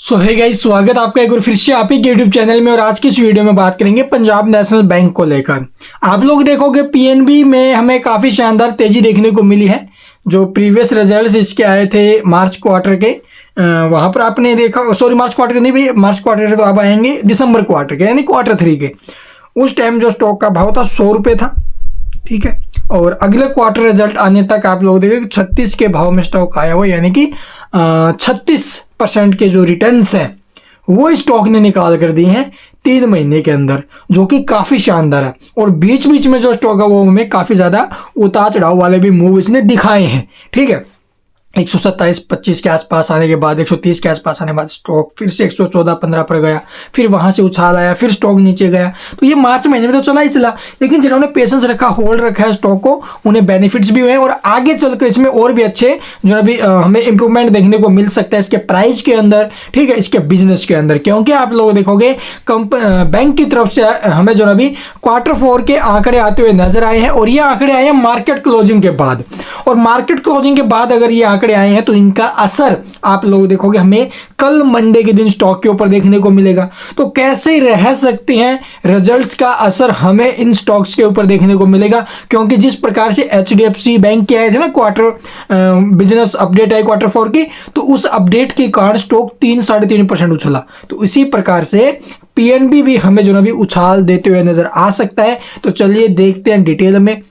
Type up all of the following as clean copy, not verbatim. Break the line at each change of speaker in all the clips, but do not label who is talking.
सो है गाइस, स्वागत आपका एक बार फिर से आप ही के यूट्यूब चैनल में। और आज की इस वीडियो में बात करेंगे पंजाब नेशनल बैंक को लेकर। आप लोग देखोगे पीएनबी में हमें काफ़ी शानदार तेजी देखने को मिली है। जो प्रीवियस रिजल्ट्स इसके आए थे मार्च क्वार्टर के, वहाँ पर आपने देखा, सॉरी मार्च क्वार्टर के नहीं भाई, मार्च क्वार्टर के तो अब आएंगे दिसंबर क्वार्टर के, यानी क्वार्टर 3 के। उस टाइम जो स्टॉक का भाव था 100 रुपये था, ठीक है। और अगले क्वार्टर रिजल्ट आने तक आप लोग देखें 36 के भाव में स्टॉक आया हुआ, यानी कि 36% के जो रिटर्न्स हैं वो स्टॉक ने निकाल कर दिए हैं 3 महीने के अंदर, जो कि काफ़ी शानदार है। और बीच बीच में जो स्टॉक है वो हमें काफ़ी ज़्यादा उतार चढ़ाव वाले भी मूव इसने दिखाए हैं, ठीक है। 127-25 के आसपास आने के बाद 130 के आसपास आने के बाद स्टॉक फिर से 114-15 पर गया, फिर वहां से उछाल आया, फिर स्टॉक नीचे गया। तो ये मार्च महीने में तो चला ही चला, लेकिन जिन्होंने पेशेंस रखा, होल्ड रखा है स्टॉक को, उन्हें बेनिफिट्स भी हुए हैं। और आगे चलकर इसमें और भी अच्छे जो अभी हमें इंप्रूवमेंट देखने को मिल सकता है इसके प्राइस के अंदर, ठीक है, इसके बिजनेस के अंदर। क्योंकि आप लोग देखोगे बैंक की तरफ से हमें जो अभी क्वार्टर 4 के आंकड़े आते हुए नजर आए हैं, और ये आंकड़े आए हैं मार्केट क्लोजिंग के बाद। और मार्केट क्लोजिंग के बाद अगर ये आंकड़े आए हैं तो इनका असर आप लोग देखोगे हमें कल मंडे के दिन स्टॉक के ऊपर देखने को मिलेगा। तो कैसे रह सकते हैं रिजल्ट्स का असर हमें इन स्टॉक्स के ऊपर देखने को मिलेगा, क्योंकि जिस प्रकार से एचडीएफसी बैंक के आए थे ना क्वार्टर बिजनेस अपडेट आई क्वार्टर 4 की, तो उस अपडेट के कारण स्टॉक 3-3.5% उछला। तो इसी प्रकार से पीएनबी भी हमें जो अभी उछाल देते हुए नजर आ सकता है। तो चलिए देखते हैं डिटेल में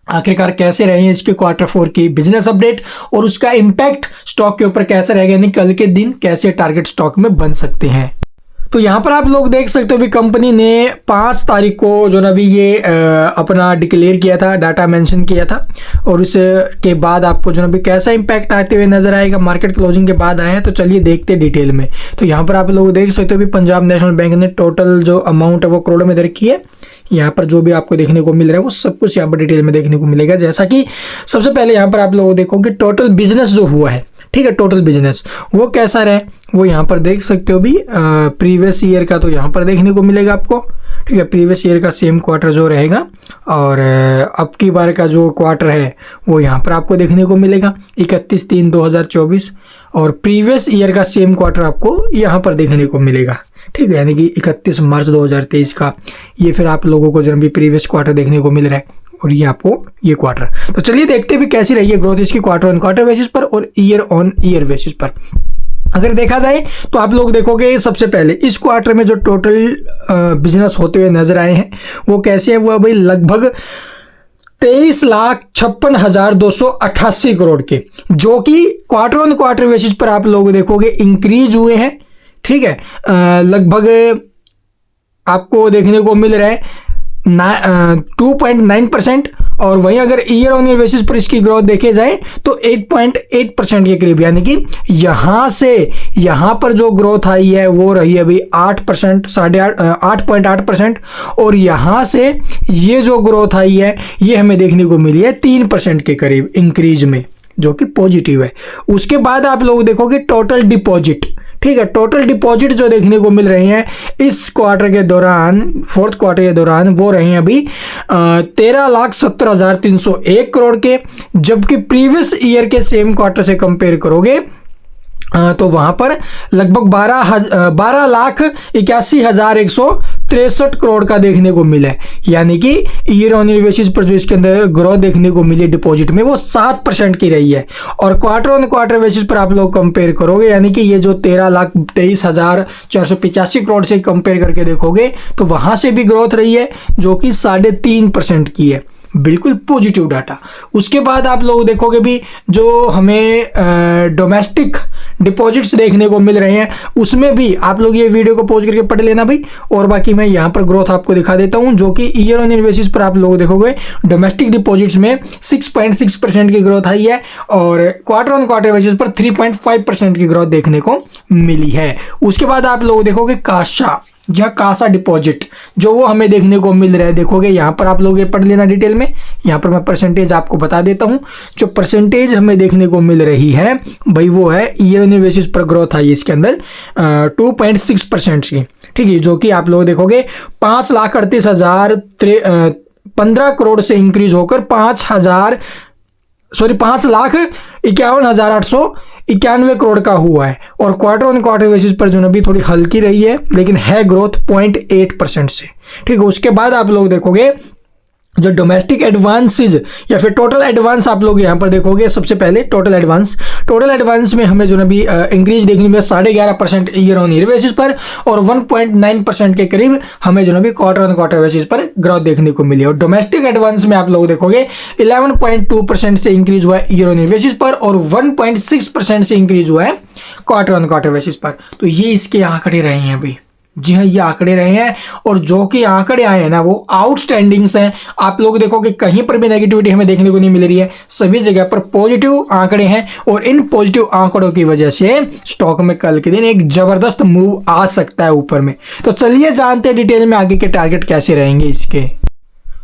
आखिरकार कैसे रहे हैं इसके क्वार्टर 4 की बिजनेस अपडेट, और उसका इंपैक्ट स्टॉक के ऊपर कैसे रहेगा, यानी कल के दिन कैसे टारगेट स्टॉक में बन सकते हैं। तो यहाँ पर आप लोग देख सकते हो भी कंपनी ने 5 तारीख को जो ना भी ये अपना डिक्लेयर किया था, डाटा मेंशन किया था। और उसके बाद आपको जो ना भी कैसा इंपैक्ट आते हुए नजर आएगा, मार्केट क्लोजिंग के बाद आए हैं। तो चलिए देखते हैं डिटेल में। तो यहाँ पर आप लोग देख सकते हो भी पंजाब नेशनल बैंक ने टोटल जो अमाउंट है वो करोड़ में रखी है। यहाँ पर जो भी आपको देखने को मिल रहा है वो सब कुछ यहाँ पर डिटेल में देखने को मिलेगा। जैसा कि सबसे पहले यहाँ पर आप लोग देखोगे टोटल बिजनेस जो हुआ है, ठीक है, टोटल बिजनेस वो कैसा रहे वो यहाँ पर देख सकते हो भी। प्रीवियस ईयर का तो यहाँ पर देखने को मिलेगा आपको, ठीक है, प्रीवियस ईयर का सेम क्वार्टर जो रहेगा। और अब की बार का जो क्वार्टर है वो यहाँ पर आपको देखने को मिलेगा 31/3/2024, और प्रीवियस ईयर का सेम क्वार्टर आपको यहाँ पर देखने को मिलेगा, ठीक है, यानी कि 31 मार्च 2023 का ये फिर आप लोगों को जब भी प्रीवियस क्वार्टर देखने को मिल रहा है, और ये आपको ये क्वार्टर। तो चलिए देखते भी कैसी रही है ग्रोथ इसकी क्वार्टर ऑन क्वार्टर बेसिस पर और ईयर ऑन ईयर बेसिस पर। अगर देखा जाए तो आप लोग देखोगे सबसे पहले इस क्वार्टर में जो टोटल बिजनेस होते हुए नजर आए हैं वो कैसे है, वो भाई लगभग 23,56,288 करोड़ के, जो कि क्वार्टर ऑन क्वार्टर बेसिस पर आप लोग देखोगे इंक्रीज हुए हैं, ठीक है। लगभग आपको देखने को मिल रहा है 2.9%। और वहीं अगर ईयर ऑन ईयर बेसिस पर इसकी ग्रोथ देखे जाए तो 8.8% के करीब, यानी कि यहाँ से यहाँ पर जो ग्रोथ आई है वो रही है अभी 8%, 8.8%। और यहाँ से ये जो ग्रोथ आई है ये हमें देखने को मिली है 3% के करीब इंक्रीज में, जो कि पॉजिटिव है। उसके बाद आप लोग देखोगे टोटल डिपॉजिट, ठीक है, टोटल डिपॉजिट जो देखने को मिल रही हैं इस क्वार्टर के दौरान, फोर्थ क्वार्टर के दौरान, वो रही हैं अभी 13,70,301 करोड़ के। जबकि प्रीवियस ईयर के सेम क्वार्टर से कंपेयर करोगे तो वहां पर लगभग 12,81,163 करोड़ का देखने को मिला है, यानी कि ईयर ऑन ईयर बेसिस पर जो इसके अंदर ग्रोथ देखने को मिली डिपॉजिट में वो 7% की रही है। और क्वार्टर ऑन क्वार्टर बेसिस पर आप लोग कंपेयर करोगे, यानी कि ये जो 13,23,485 करोड़ से कंपेयर करके देखोगे तो वहां से भी ग्रोथ रही है जो कि 3.5% की है, बिल्कुल पॉजिटिव डाटा। उसके बाद आप लोग देखोगे भी जो हमें डोमेस्टिक डिपॉजिट्स देखने को मिल रहे हैं उसमें भी आप लोग ये वीडियो को पॉज करके पढ़ लेना भाई। और बाकी मैं यहाँ पर ग्रोथ आपको दिखा देता हूँ, जो कि ईयर ऑन ईयर बेसिस पर आप लोग देखोगे डोमेस्टिक डिपॉजिट्स में 6.6% की ग्रोथ आई है, और क्वार्टर ऑन क्वार्टर बेसिस पर 3.5% की ग्रोथ देखने को मिली है। उसके बाद आप लोग देखोगे काशा या कासा डिपॉजिट जो वो हमें देखने को मिल रहा है, देखोगे यहाँ पर आप लोग ये पढ़ लेना डिटेल में। यहाँ पर मैं परसेंटेज आपको बता देता हूँ। जो परसेंटेज हमें देखने को मिल रही है भाई वो है ईयर ऑन ईयर बेसिस पर ग्रोथ आई इसके अंदर 2.6% की, ठीक है, जो कि आप लोग देखोगे 5,38,015 करोड़ से इंक्रीज होकर 5,51,891 करोड़ का हुआ है। और क्वार्टर ऑन क्वार्टर बेसिस पर जो है अभी थोड़ी हल्की रही है, लेकिन है ग्रोथ 0.8% से। ठीक है, उसके बाद आप लोग देखोगे जो डोमेस्टिक एडवांसेज या फिर टोटल एडवांस आप लोग यहाँ पर देखोगे। सबसे पहले टोटल एडवांस में हमें जो है अभी इंक्रीज देखने में 11.5% ईयर ऑन ईयर बेसिस पर और 1.9% के करीब हमें जो है अभी क्वार्टर ऑन क्वार्टर बेसिस पर ग्रोथ देखने को मिली है। और डोमेस्टिक एडवांस में आप लोग देखोगे 11.2% से इंक्रीज हुआ है ईयर ऑन ईयर बेसिस पर और 1.6% से इंक्रीज हुआ है क्वार्टर ऑन क्वार्टर बेसिस पर। तो ये इसके आंकड़े रहे हैं अभी। जी हाँ, ये आंकड़े रहे हैं और जो कि आंकड़े आए हैं ना वो आउटस्टैंडिंग्स हैं। आप लोग देखो कि कहीं पर भी नेगेटिविटी हमें देखने को नहीं मिल रही है, सभी जगह पर पॉजिटिव आंकड़े हैं और इन पॉजिटिव आंकड़ों की वजह से स्टॉक में कल के दिन एक जबरदस्त मूव आ सकता है ऊपर में। तो चलिए जानते हैं डिटेल में आगे के टारगेट कैसे रहेंगे इसके।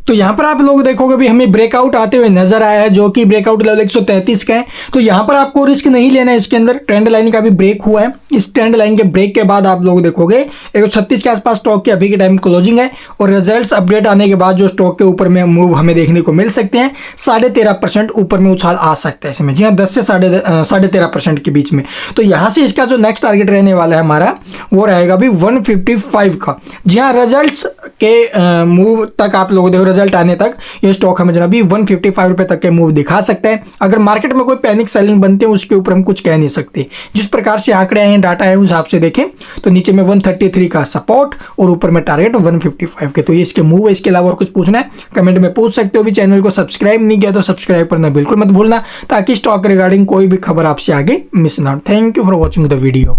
तो यहाँ पर आप लोग देखोगे भी हमें ब्रेकआउट आते हुए नजर आया है, जो कि ब्रेकआउट लेवल 133 का है। तो यहाँ पर आपको रिस्क नहीं लेना है, इसके अंदर ट्रेंड लाइन का भी ब्रेक हुआ है। इस ट्रेंड लाइन के ब्रेक के बाद आप लोग देखोगे 136 के आसपास स्टॉक की अभी के टाइम क्लोजिंग है और रिजल्ट्स अपडेट आने के बाद जो स्टॉक के ऊपर में मूव हमें देखने को मिल सकते हैं। 13.5% ऊपर में उछाल आ सकता है इसमें। जी हाँ, 10 से 13.5% के बीच में। तो यहाँ से इसका जो नेक्स्ट टारगेट रहने वाला है हमारा वो रहेगा भी 155 का। जी हाँ, रिजल्ट्स के मूव तक आप लोग देखो, रिजल्ट आने तक ये स्टॉक हमें जनाबी 155 रुपए तक के मूव दिखा सकते हैं। अगर मार्केट में कोई पैनिक सेलिंग बनते हैं उसके ऊपर हम कुछ कह नहीं सकते। जिस प्रकार से आंकड़े आए हैं, डाटा है, उस हिसाब से देखें तो नीचे में 133 का सपोर्ट और ऊपर में टारगेट 155 के। तो ये इसके मूव है। इसके अलावा और कुछ पूछना है कमेंट में पूछ सकते हो। भी चैनल को सब्सक्राइब नहीं किया तो सब्सक्राइब करना बिल्कुल मत भूलना, ताकि स्टॉक रिगार्डिंग कोई भी खबर आपसे आगे मिस ना हो। Thank you for watching the video.